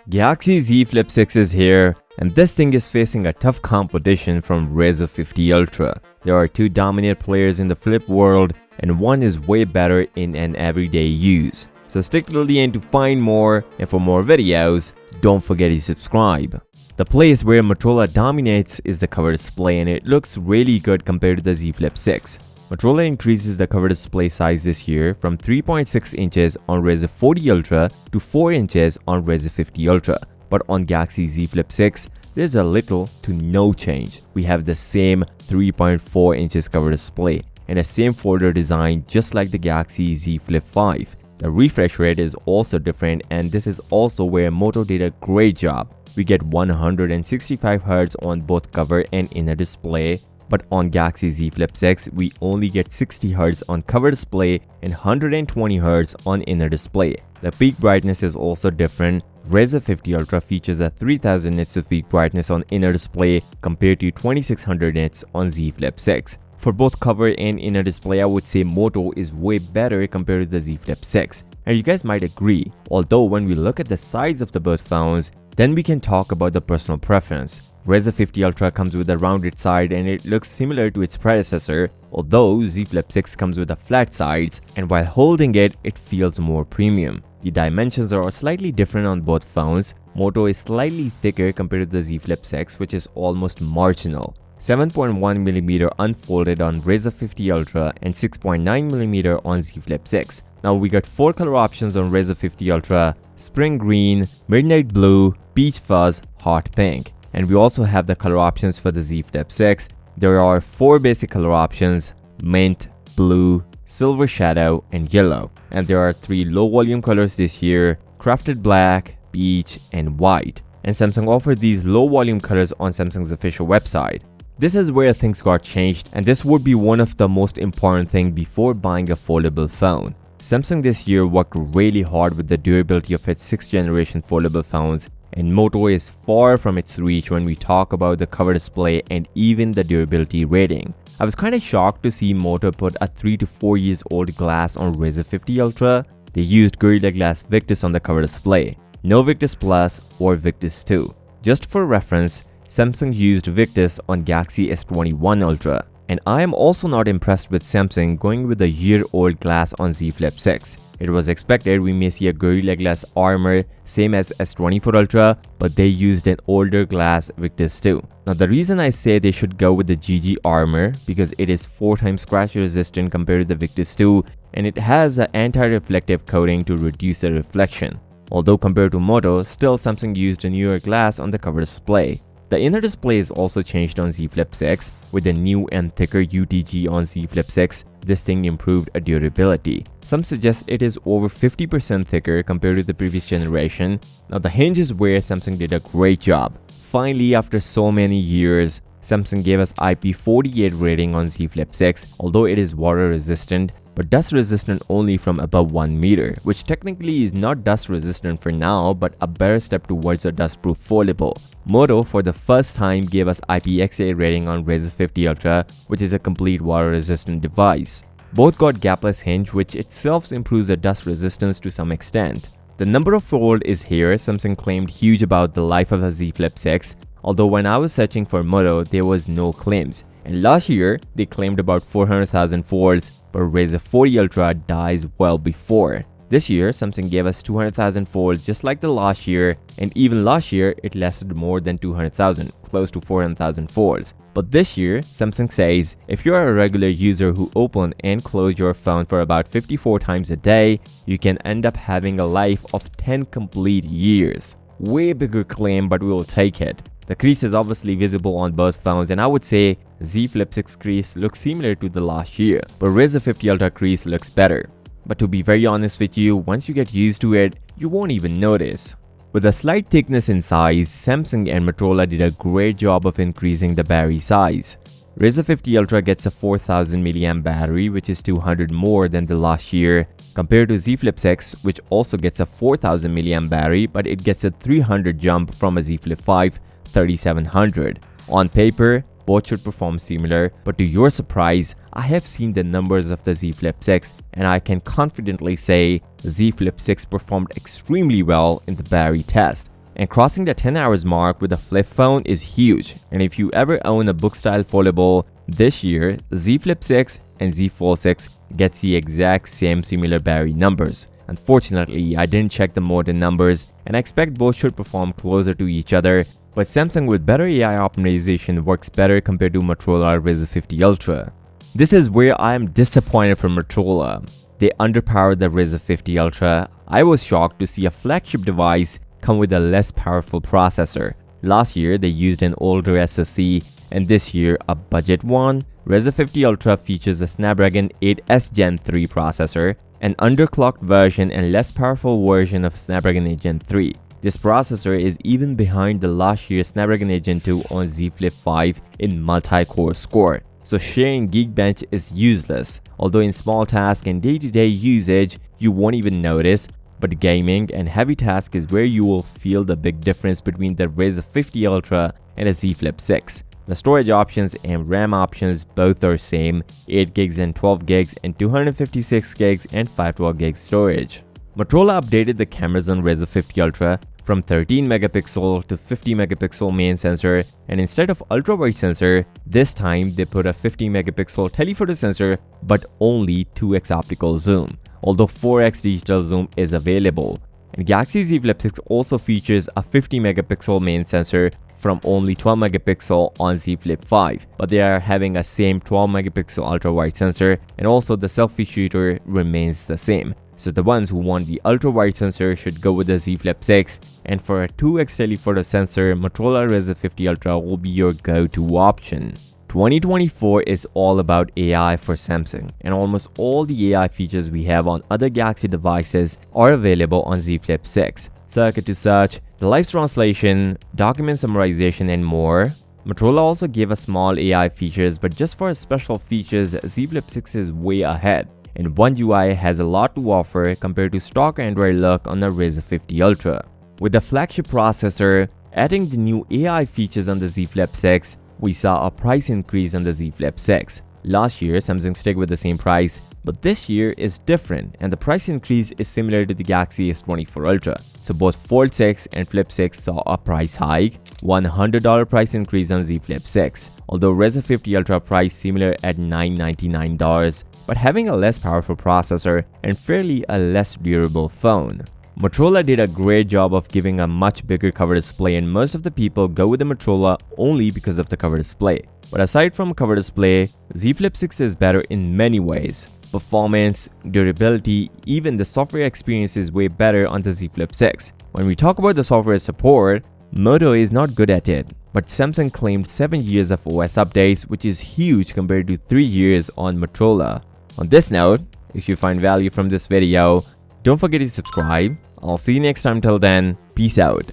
Galaxy Z Flip 6 is here, and this thing is facing a tough competition from Razr 50 Ultra. There are two dominant players in the flip world, and one is way better in an everyday use. So stick till the end to find more, and for more videos, don't forget to subscribe. The place where Motorola dominates is the cover display, and it looks really good compared to the Z Flip 6. Motorola increases the cover display size this year from 3.6 inches on Razr 40 Ultra to 4 inches on Razr 50 Ultra. But on Galaxy Z Flip 6, there's a little to no change. We have the same 3.4 inches cover display and the same folder design just like the Galaxy Z Flip 5. The refresh rate is also different, and this is also where Moto did a great job. We get 165Hz on both cover and inner display. But on Galaxy Z Flip 6, we only get 60Hz on cover display and 120Hz on inner display. The peak brightness is also different. Razr 50 Ultra features a 3000 nits of peak brightness on inner display compared to 2600 nits on Z Flip 6. For both cover and inner display, I would say Moto is way better compared to the Z Flip 6. And you guys might agree, although when we look at the sides of the both phones, then we can talk about the personal preference. Razr 50 Ultra comes with a rounded side and it looks similar to its predecessor, although Z Flip 6 comes with a flat sides, and while holding it, it feels more premium. The dimensions are slightly different on both phones. Moto is slightly thicker compared to the Z Flip 6, which is almost marginal. 7.1mm unfolded on Razr 50 Ultra and 6.9mm on Z Flip 6. Now we got 4 color options on Razr 50 Ultra: Spring Green, Midnight Blue, Peach Fuzz, Hot Pink. And we also have the color options for the Z Flip 6. There are 4 basic color options: Mint, Blue, Silver Shadow, and Yellow. And there are 3 low volume colors this year: Crafted Black, Peach, and White. And Samsung offered these low volume colors on Samsung's official website. This is where things got changed, and this would be one of the most important things before buying a foldable phone. Samsung this year worked really hard with the durability of its 6th generation foldable phones, and Moto is far from its reach when we talk about the cover display and even the durability rating. I was kinda shocked to see Moto put a 3 to 4 years old glass on Razr 50 Ultra. They used Gorilla Glass Victus on the cover display, no Victus Plus or Victus 2. Just for reference, Samsung used Victus on Galaxy S21 Ultra. And I am also not impressed with Samsung going with a year-old glass on Z Flip 6. It was expected we may see a Gorilla Glass armor same as S24 Ultra, but they used an older glass Victus 2. Now the reason I say they should go with the GG armor because it is 4 times scratch resistant compared to the Victus 2, and it has an anti-reflective coating to reduce the reflection. Although compared to Moto, still Samsung used a newer glass on the cover display. The inner display is also changed on Z Flip 6. With the new and thicker UTG on Z Flip 6, this thing improved durability. Some suggest it is over 50% thicker compared to the previous generation. Now the hinge is where Samsung did a great job. Finally, after so many years, Samsung gave us IP48 rating on Z Flip 6, although it is water resistant, but dust resistant only from above 1 meter, which technically is not dust resistant for now, but a better step towards a dust-proof foldable. Moto for the first time gave us IPX8 rating on Razr 50 Ultra, which is a complete water resistant device. Both got gapless hinge, which itself improves the dust resistance to some extent. The number of fold is here. Samsung claimed huge about the life of a Z Flip 6, although when I was searching for Moto, there was no claims. And last year, they claimed about 400,000 folds, but Razr 40 Ultra dies well before. This year, Samsung gave us 200,000 folds just like the last year, and even last year, it lasted more than 200,000, close to 400,000 folds. But this year, Samsung says, if you are a regular user who open and close your phone for about 54 times a day, you can end up having a life of 10 complete years. Way bigger claim, but we will take it. The crease is obviously visible on both phones, and I would say Z Flip 6 crease looks similar to the last year, but Razr 50 Ultra crease looks better. But to be very honest with you, once you get used to it, you won't even notice. With a slight thickness in size, Samsung and Motorola did a great job of increasing the battery size. Razr 50 Ultra gets a 4000 mAh battery, which is 200 more than the last year, compared to Z Flip 6, which also gets a 4000 mAh battery, but it gets a 300 jump from a Z Flip 5 3700. On paper, both should perform similar, but to your surprise, I have seen the numbers of the Z Flip 6 and I can confidently say Z Flip 6 performed extremely well in the battery test. and crossing the 10 hours mark with a flip phone is huge. And if you ever own a book style foldable, this year Z Flip 6 and Z Fold 6 gets the exact same similar battery numbers. Unfortunately, I didn't check the modem numbers and I expect both should perform closer to each other, but Samsung with better AI optimization works better compared to Motorola Razr 50 Ultra. This is where I am disappointed from Motorola. They underpowered the Razr 50 Ultra. I was shocked to see a flagship device come with a less powerful processor. Last year they used an older SoC, and this year a budget one. Razr 50 Ultra features a Snapdragon 8S Gen 3 processor, an underclocked version and less powerful version of Snapdragon 8 Gen 3. This processor is even behind the last year's Snapdragon 8 Gen 2 on Z Flip 5 in multi-core score. So sharing Geekbench is useless, although in small tasks and day-to-day usage you won't even notice, but gaming and heavy tasks is where you will feel the big difference between the Razr 50 Ultra and a Z Flip 6. The storage options and RAM options both are same, 8 gigs and 12 gigs and 256 gigs and 512 gigs storage. Motorola updated the cameras on Razr 50 Ultra from 13 megapixel to 50 megapixel main sensor, and instead of ultra wide sensor, this time they put a 50 megapixel telephoto sensor but only 2x optical zoom, although 4x digital zoom is available. And Galaxy Z Flip 6 also features a 50 megapixel main sensor from only 12 megapixel on Z Flip 5, but they are having a same 12 megapixel ultra wide sensor, and also the selfie shooter remains the same. So the ones who want the ultra wide sensor should go with the Z Flip 6, and for a 2x telephoto sensor, Motorola Razr 50 Ultra will be your go-to option. 2024 is all about AI for Samsung, and almost all the AI features we have on other Galaxy devices are available on Z Flip 6. Circuit to search, the live translation, document summarization and more. Motorola also gave us small AI features, but just for special features, Z Flip 6 is way ahead. And One UI has a lot to offer compared to stock Android look on the Razr 50 Ultra. With the flagship processor, adding the new AI features on the Z Flip 6, we saw a price increase on the Z Flip 6. Last year, Samsung stuck with the same price, but this year is different and the price increase is similar to the Galaxy S24 Ultra. So both Fold 6 and Flip 6 saw a price hike, $100 price increase on Z Flip 6, although Razr 50 Ultra price similar at $999, but having a less powerful processor and fairly a less durable phone. Motorola did a great job of giving a much bigger cover display, and most of the people go with the Motorola only because of the cover display. But aside from cover display, Z Flip 6 is better in many ways. Performance, durability, even the software experience is way better on the Z Flip 6. When we talk about the software support, Moto is not good at it, but Samsung claimed 7 years of OS updates, which is huge compared to 3 years on Motorola. On this note, if you find value from this video, don't forget to subscribe. I'll see you next time. Till then, peace out.